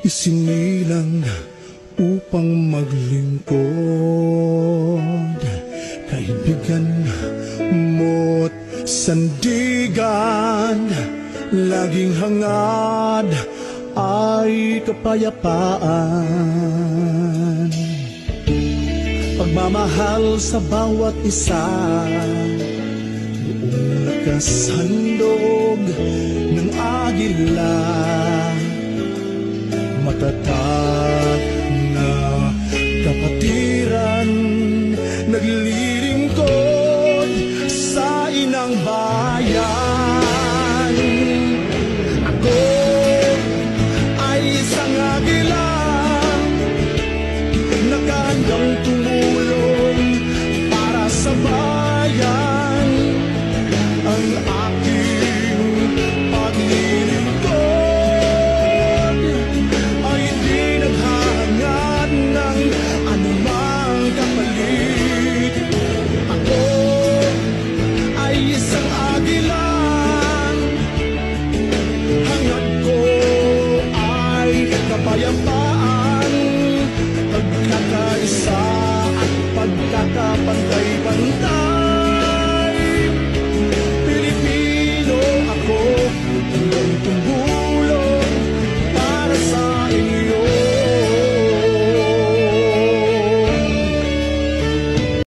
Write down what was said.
isinilang upang maglingkod. Kaibigan mo't sandigan, laging hangad ay kapayapaan. Pagmamahal sa bawat isa, buong lakas handog ng agila, matatag na kapatiran, naglilingkod sa inang bayan. Ako ay isang agila, nakahandang tumulong para sa bayan. Ang aking paglilingkod ay di naghahangad ng anumang kapalit. Ako ay isang agila, hangad ko ay kapayapaan, pagkakaisa at pagkakapantay-pantay.